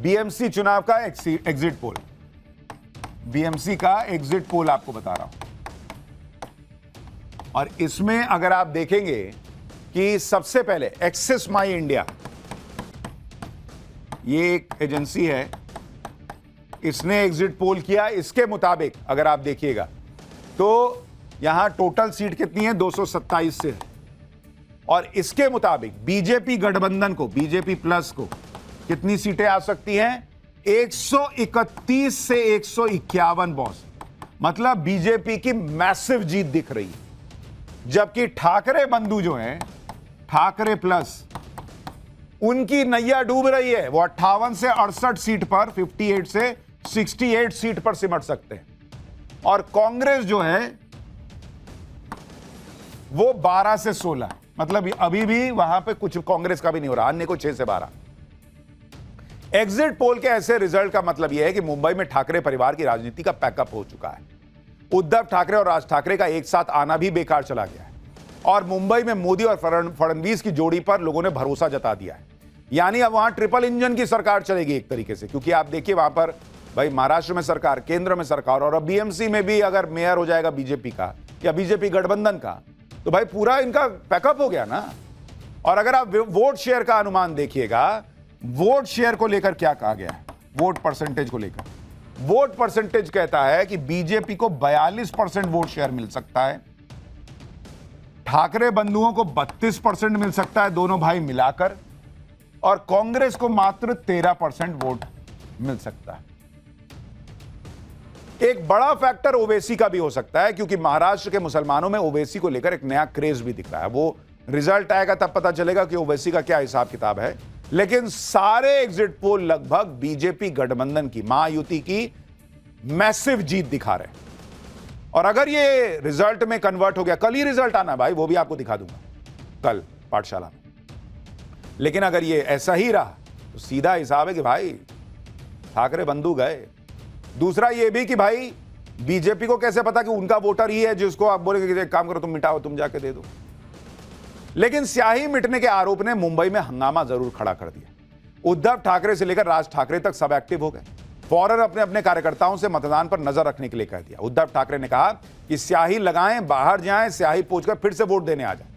BMC चुनाव का exit poll, BMC का एग्जिट पोल आपको बता रहा हूं। और इसमें अगर आप देखेंगे कि सबसे पहले एक्सेस माई इंडिया, ये एक एजेंसी है, इसने एग्जिट पोल किया। इसके मुताबिक अगर आप देखिएगा तो यहां टोटल सीट कितनी है, 227 से। और इसके मुताबिक बीजेपी गठबंधन को, बीजेपी प्लस को कितनी सीटें आ सकती हैं, 131 से 151 बॉस। मतलब बीजेपी की मैसिव जीत दिख रही है। जबकि ठाकरे बंधु जो हैं, ठाकरे प्लस, उनकी नैया डूब रही है। वो 58 से 68 सीट पर, 58 से 68 सीट पर सिमट सकते हैं। और कांग्रेस जो है वो 12 से 16, मतलब अभी भी वहां पे कुछ कांग्रेस का भी नहीं हो रहा, अन्य को 6 से 12। एग्जिट पोल के ऐसे रिजल्ट का मतलब यह है कि मुंबई में ठाकरे परिवार की राजनीति का पैकअप हो चुका है। उद्धव ठाकरे और राज ठाकरे का एक साथ आना भी बेकार चला गया है। और मुंबई में मोदी और फडणवीस की जोड़ी पर लोगों ने भरोसा जता दिया है। यानी अब वहां ट्रिपल इंजन की सरकार चलेगी एक तरीके से। क्योंकि आप देखिए वहां पर भाई महाराष्ट्र में सरकार, केंद्र में सरकार, और अब बीएमसी में भी अगर मेयर हो जाएगा बीजेपी का या बीजेपी गठबंधन का, तो भाई पूरा इनका पैकअप हो गया ना। और अगर आप वोट शेयर का अनुमान देखिएगा, वोट शेयर को लेकर क्या कहा गया है, वोट परसेंटेज को लेकर, वोट परसेंटेज कहता है कि बीजेपी को 42% वोट शेयर मिल सकता है, ठाकरे बंधुओं को 32% मिल सकता है दोनों भाई मिलाकर, और कांग्रेस को मात्र 13% वोट मिल सकता है। एक बड़ा फैक्टर ओवैसी का भी हो सकता है, क्योंकि महाराष्ट्र के मुसलमानों में ओवैसी को लेकर एक नया क्रेज भी दिख रहा है। वो रिजल्ट आएगा तब पता चलेगा कि ओवैसी का क्या हिसाब किताब है। लेकिन सारे एग्जिट पोल लगभग बीजेपी गठबंधन की, महायुति की मैसिव जीत दिखा रहे हैं। और अगर ये रिजल्ट में कन्वर्ट हो गया, कल ही रिजल्ट आना भाई, वो भी आपको दिखा दूंगा कल पाठशाला में। लेकिन अगर ये ऐसा ही रहा तो सीधा हिसाब है कि भाई ठाकरे बंधु गए। दूसरा ये भी कि भाई बीजेपी को कैसे पता कि उनका वोटर ही है जिसको आप बोलेंगे कि एक काम करो तुम मिटाओ, तुम जाके दे दो। लेकिन स्याही मिटने के आरोप ने मुंबई में हंगामा जरूर खड़ा कर दिया। उद्धव ठाकरे से लेकर राज ठाकरे तक सब एक्टिव हो गए। फौरन अपने अपने कार्यकर्ताओं से मतदान पर नजर रखने के लिए कह दिया। उद्धव ठाकरे ने कहा कि स्याही लगाएं, बाहर जाएं, स्याही पहुंचकर फिर से वोट देने आ जाए।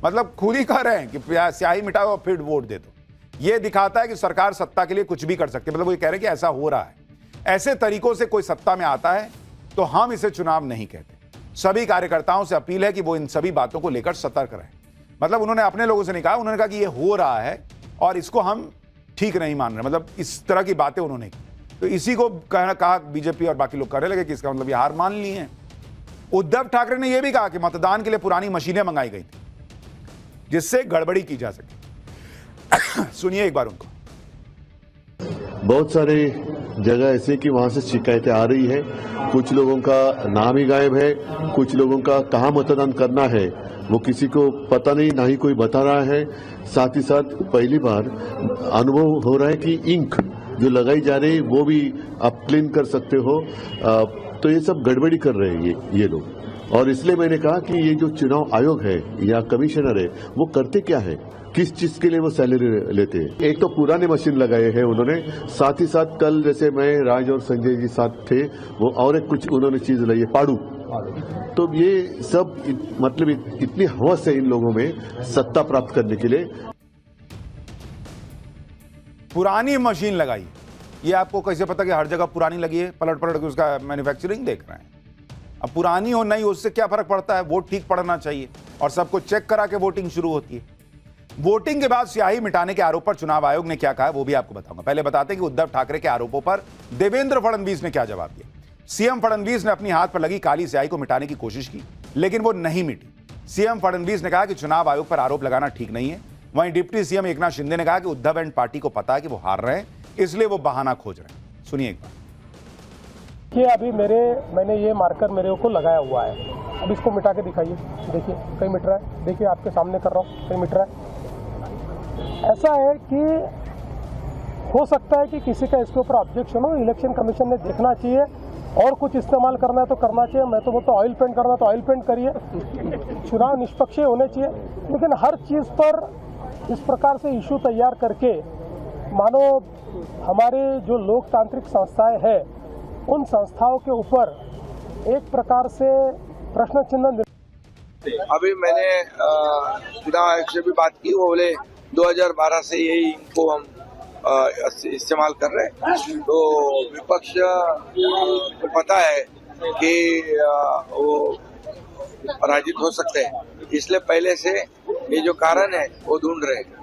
मतलब खुद ही कह रहे हैं कि स्याही मिटाओ और फिर वोट दे दो। यह दिखाता है कि सरकार सत्ता के लिए कुछ भी कर सकती है। मतलब वो ये कह रहे हैं कि ऐसा हो रहा है। ऐसे तरीकों से कोई सत्ता में आता है तो हम इसे चुनाव नहीं कहते। सभी कार्यकर्ताओं से अपील है कि वो इन सभी बातों को लेकर सतर्क रहें। मतलब उन्होंने अपने लोगों से नहीं कहा, उन्होंने कहा कि ये हो रहा है और इसको हम ठीक नहीं मान रहे। मतलब इस तरह की बातें उन्होंने की। तो इसी को कहा बीजेपी और बाकी लोग करने लगे कि इसका मतलब ये हार मान ली है। उद्धव ठाकरे ने यह भी कहा कि मतदान के लिए पुरानी मशीनें मंगाई गई थी जिससे गड़बड़ी की जा सके। सुनिए एक बार उनको। बहुत सारे जगह ऐसे कि वहां से शिकायतें आ रही है। कुछ लोगों का नाम ही गायब है, कुछ लोगों का कहाँ मतदान करना है वो किसी को पता नहीं, ना ही कोई बता रहा है। साथ ही साथ पहली बार अनुभव हो रहा है कि इंक जो लगाई जा रही है वो भी आप क्लीन कर सकते हो। तो ये सब गड़बड़ी कर रहे हैं ये लोग। और इसलिए मैंने कहा कि ये जो चुनाव आयोग है या कमिश्नर है वो करते क्या है, किस चीज के लिए वो सैलरी लेते हैं। एक तो पुराने मशीन लगाए हैं उन्होंने, साथ ही साथ कल जैसे मैं राज और संजय जी साथ थे, वो और एक कुछ उन्होंने चीज लाई है, पाड़ू। तो ये सब मतलब इतनी हवस है इन लोगों में सत्ता प्राप्त करने के लिए। पुरानी मशीन लगाई, ये आपको कैसे पता कि हर जगह पुरानी लगी है? पलट पलट के उसका मैन्युफैक्चरिंग देख रहे हैं। अब पुरानी हो नहीं उससे क्या फर्क पड़ता है, वोट ठीक पड़ना चाहिए और सबको चेक करा के वोटिंग शुरू होती है। वोटिंग के बाद स्याही मिटाने के आरोप पर चुनाव आयोग ने क्या कहा वो भी आपको बताऊंगा। पहले बताते हैं कि उद्धव ठाकरे के आरोपों पर देवेंद्र फडणवीस ने क्या जवाब दिया। सीएम फडणवीस ने अपनी हाथ पर लगी काली स्याही को मिटाने की कोशिश की, लेकिन वो नहीं मिटी। सीएम फडणवीस ने कहा कि चुनाव आयोग पर आरोप लगाना ठीक नहीं है। वहीं डिप्टी सीएम एकनाथ शिंदे ने कहा कि उद्धव एंड पार्टी को पता है कि वो हार रहे हैं, इसलिए वो बहाना खोज रहे हैं। सुनिए एक बार। कि अभी मैंने ये मार्कर मेरे को लगाया हुआ है, अब इसको मिटा के दिखाइए। देखिए कहीं मिट रहा है, देखिए आपके सामने कर रहा हूँ, कहीं मिट रहा है। ऐसा है कि हो सकता है कि किसी का इसके ऊपर ऑब्जेक्शन हो, इलेक्शन कमीशन ने देखना चाहिए और कुछ इस्तेमाल करना है तो करना चाहिए। मैं तो बोलता ऑयल पेंट करना है तो ऑयल पेंट करिए, चुनाव निष्पक्ष होने चाहिए। लेकिन हर चीज़ पर इस प्रकार से इशू तैयार करके मानो हमारे जो लोकतांत्रिक संस्थाएं हैं उन संस्थाओं के ऊपर एक प्रकार से प्रश्न चिन्ह। अभी मैंने चुनाव आयोग से भी बात की, वो बोले 2012 से यही इनको हम इस्तेमाल कर रहे हैं। तो विपक्ष को पता है कि वो पराजित हो सकते हैं, इसलिए पहले से ये जो कारण है वो ढूंढ रहे हैं।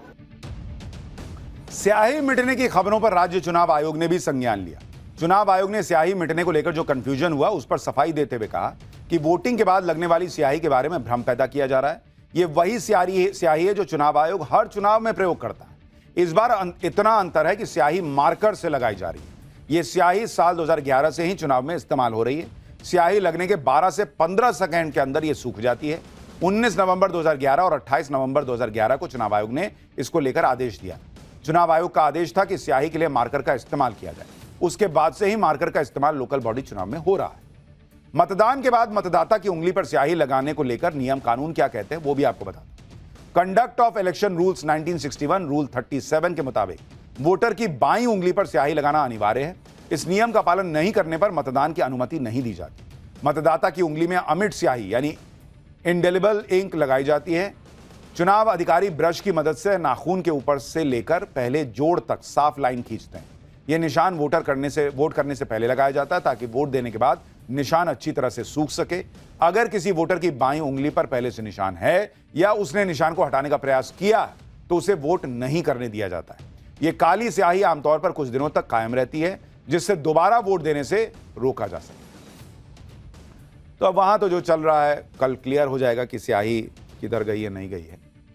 स्याही मिटने की खबरों पर राज्य चुनाव आयोग ने भी संज्ञान लिया। चुनाव आयोग ने स्याही मिटने को लेकर जो कंफ्यूजन हुआ उस पर सफाई देते हुए कहा कि वोटिंग के बाद लगने वाली स्याही के बारे में भ्रम पैदा किया जा रहा है। ये वही स्याही है जो चुनाव आयोग हर चुनाव में प्रयोग करता है। इस बार इतना अंतर है कि स्याही मार्कर से लगाई जा रही है। ये स्याही साल 2011 से ही चुनाव में इस्तेमाल हो रही है। स्याही लगने के 12 से 15 सेकंड के अंदर ये सूख जाती है। 19 नवंबर 2011 और 28 नवंबर 2011 को चुनाव आयोग ने इसको लेकर आदेश दिया। चुनाव आयोग का आदेश था कि स्याही के लिए मार्कर का इस्तेमाल किया जाए। उसके बाद से ही मार्कर का इस्तेमाल लोकल बॉडी चुनाव में हो रहा है। मतदान के बाद मतदाता की उंगली पर स्याही लगाने को लेकर नियम कानून क्या कहते हैं वो भी आपको बता दूं। Conduct of election rules 1961 rule 37 के मुताबिक वोटर की बाईं उंगली पर स्याही लगाना अनिवार्य है। इस नियम का पालन नहीं करने पर मतदान की अनुमति नहीं दी जाती। मतदाता की उंगली में अमिट स्याही यानी इंडेलिबल इंक लगाई जाती है। चुनाव अधिकारी ब्रश की मदद से नाखून के ऊपर से लेकर पहले जोड़ तक साफ लाइन खींचते हैं। यह निशान वोट करने से पहले लगाया जाता है ताकि वोट देने के बाद निशान अच्छी तरह से सूख सके। अगर किसी वोटर की बाईं उंगली पर पहले से निशान है या उसने निशान को हटाने का प्रयास किया तो उसे वोट नहीं करने दिया जाता है। यह काली स्याही आमतौर पर कुछ दिनों तक कायम रहती है जिससे दोबारा वोट देने से रोका जा सके। तो अब वहां तो जो चल रहा है कल क्लियर हो जाएगा कि स्याही किधर गई है नहीं गई है।